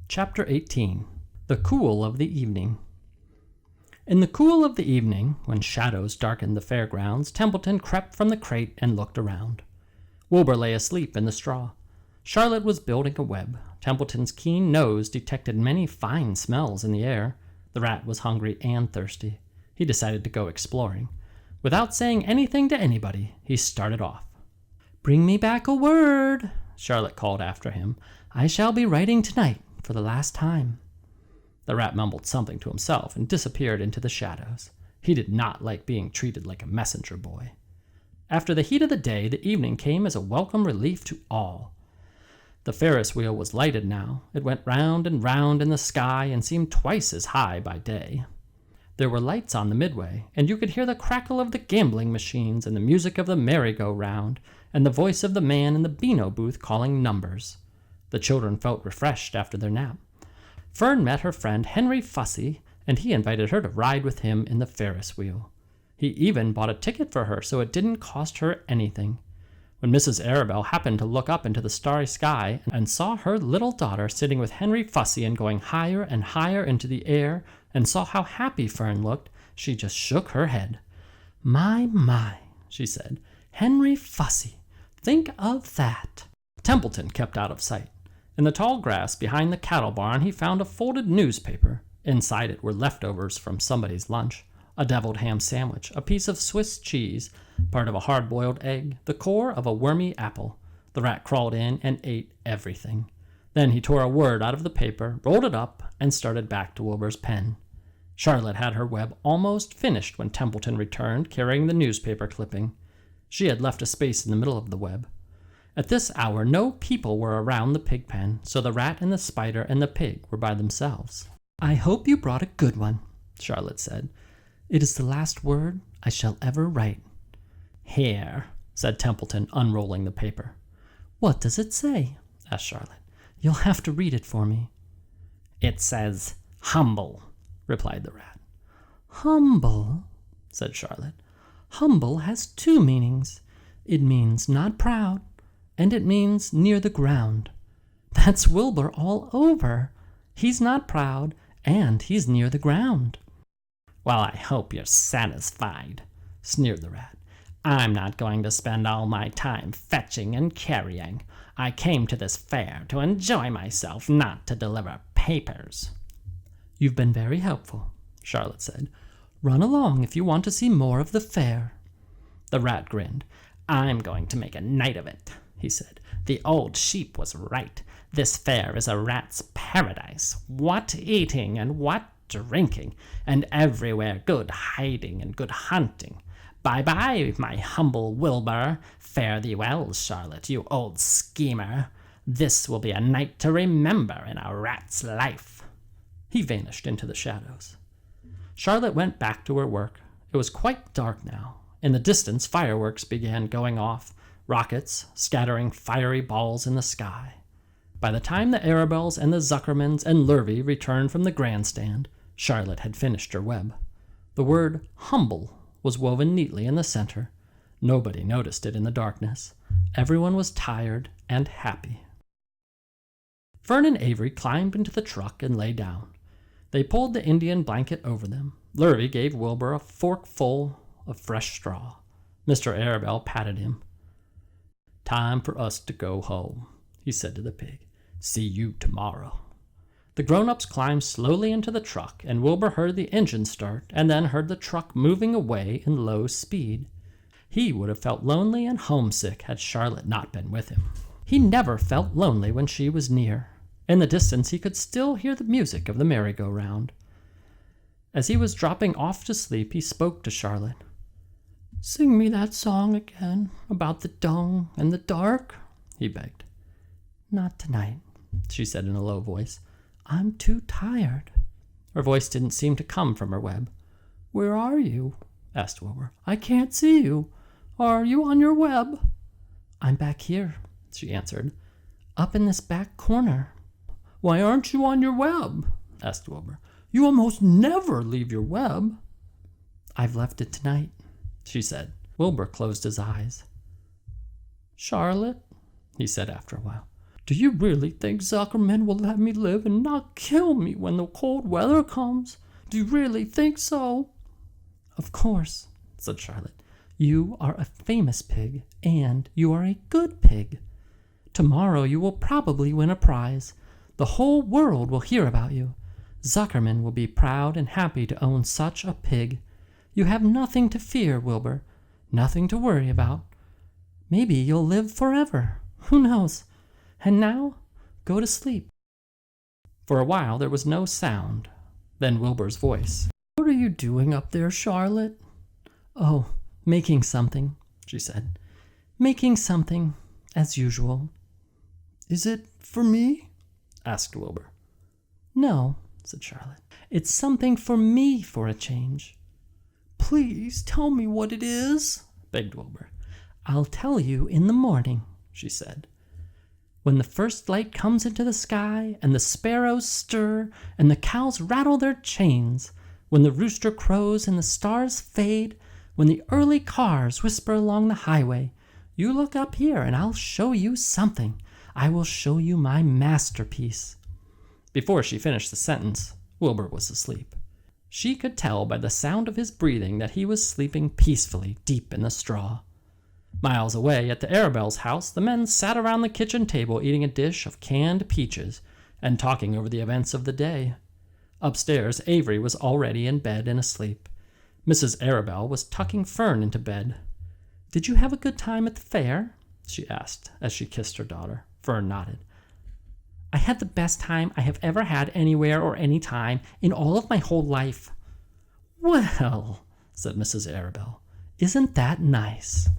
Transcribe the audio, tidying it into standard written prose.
Chapter 18. The Cool of the Evening. In the cool of the evening, when shadows darkened the fairgrounds, Templeton crept from the crate and looked around. Wilbur lay asleep in the straw. Charlotte was building a web. Templeton's keen nose detected many fine smells in the air. The rat was hungry and thirsty. He decided to go exploring. Without saying anything to anybody, he started off. "Bring me back a word," Charlotte called after him. "I shall be writing tonight for the last time." The rat mumbled something to himself and disappeared into the shadows. He did not like being treated like a messenger boy. After the heat of the day, the evening came as a welcome relief to all. The Ferris wheel was lighted now. It went round and round in the sky and seemed twice as high by day. There were lights on the midway, and you could hear the crackle of the gambling machines and the music of the merry-go-round and the voice of the man in the Beano booth calling numbers. The children felt refreshed after their nap. Fern met her friend Henry Fussy, and he invited her to ride with him in the Ferris wheel. He even bought a ticket for her so it didn't cost her anything. When Mrs. Arabelle happened to look up into the starry sky and saw her little daughter sitting with Henry Fussy and going higher and higher into the air and saw how happy Fern looked, she just shook her head. My, she said. "Henry Fussy. Think of that." Templeton kept out of sight. In the tall grass behind the cattle barn, he found a folded newspaper. Inside it were leftovers from somebody's lunch. A deviled ham sandwich, a piece of Swiss cheese, part of a hard-boiled egg, the core of a wormy apple. The rat crawled in and ate everything. Then he tore a word out of the paper, rolled it up, and started back to Wilbur's pen. Charlotte had her web almost finished when Templeton returned, carrying the newspaper clipping. She had left a space in the middle of the web. At this hour, no people were around the pig pen, so the rat and the spider and the pig were by themselves. "I hope you brought a good one," Charlotte said. "It is the last word I shall ever write." "Here," said Templeton, unrolling the paper. "What does it say?" asked Charlotte. "You'll have to read it for me." "It says humble," replied the rat. "Humble," said Charlotte. "Humble has two meanings. It means not proud, and it means near the ground. That's Wilbur all over. He's not proud, and he's near the ground." "Well, I hope you're satisfied," sneered the rat. "I'm not going to spend all my time fetching and carrying. I came to this fair to enjoy myself, not to deliver papers." "You've been very helpful," Charlotte said. "Run along if you want to see more of the fair." The rat grinned. "I'm going to make a night of it," he said. "The old sheep was right. This fair is a rat's paradise. What eating and what drinking, and everywhere good hiding and good hunting. Bye-bye, my humble Wilbur. Fare thee well, Charlotte, you old schemer. This will be a night to remember in a rat's life." He vanished into the shadows. Charlotte went back to her work. It was quite dark now. In the distance, fireworks began going off, rockets scattering fiery balls in the sky. By the time the Arabelles and the Zuckermans and Lurvy returned from the grandstand, Charlotte had finished her web. The word humble was woven neatly in the center. Nobody noticed it in the darkness. Everyone was tired and happy. Fern and Avery climbed into the truck and lay down. They pulled the Indian blanket over them. Lurvy gave Wilbur a forkful of fresh straw. Mr. Arabelle patted him. "Time for us to go home," he said to the pig. "See you tomorrow." The grown-ups climbed slowly into the truck, and Wilbur heard the engine start and then heard the truck moving away in low speed. He would have felt lonely and homesick had Charlotte not been with him. He never felt lonely when she was near. In the distance, he could still hear the music of the merry-go-round. As he was dropping off to sleep, he spoke to Charlotte. "Sing me that song again about the dung and the dark," he begged. "Not tonight," she said in a low voice. "I'm too tired." Her voice didn't seem to come from her web. "Where are you?" asked Wilbur. "I can't see you. Are you on your web?" "I'm back here," she answered. "Up in this back corner." "Why aren't you on your web?" asked Wilbur. "You almost never leave your web." "I've left it tonight," she said. Wilbur closed his eyes. "Charlotte," he said after a while, Do you really think Zuckerman will let me live and not kill me when the cold weather comes? Do you really think so?" "Of course," said Charlotte. "You are a famous pig, and you are a good pig. Tomorrow you will probably win a prize. The whole world will hear about you. Zuckerman will be proud and happy to own such a pig. You have nothing to fear, Wilbur, nothing to worry about. Maybe you'll live forever. Who knows? And now, go to sleep." For a while there was no sound. Then Wilbur's voice. "What are you doing up there, Charlotte?" "Oh, making something," she said. "Making something, as usual." "Is it for me?" asked Wilbur. "No," said Charlotte. "It's something for me for a change." "Please tell me what it is," begged Wilbur. "I'll tell you in the morning," she said. "When the first light comes into the sky, and the sparrows stir, and the cows rattle their chains, when the rooster crows and the stars fade, when the early cars whisper along the highway, you look up here and I'll show you something. I will show you my masterpiece." Before she finished the sentence, Wilbur was asleep. She could tell by the sound of his breathing that he was sleeping peacefully deep in the straw. Miles away at the Arabelle's house, the men sat around the kitchen table eating a dish of canned peaches and talking over the events of the day. Upstairs, Avery was already in bed and asleep. Mrs. Arabelle was tucking Fern into bed. "Did you have a good time at the fair?" she asked as she kissed her daughter. Fern nodded. "I had the best time I have ever had anywhere or any time in all of my whole life." "Well," said Mrs. Arabelle, "isn't that nice?"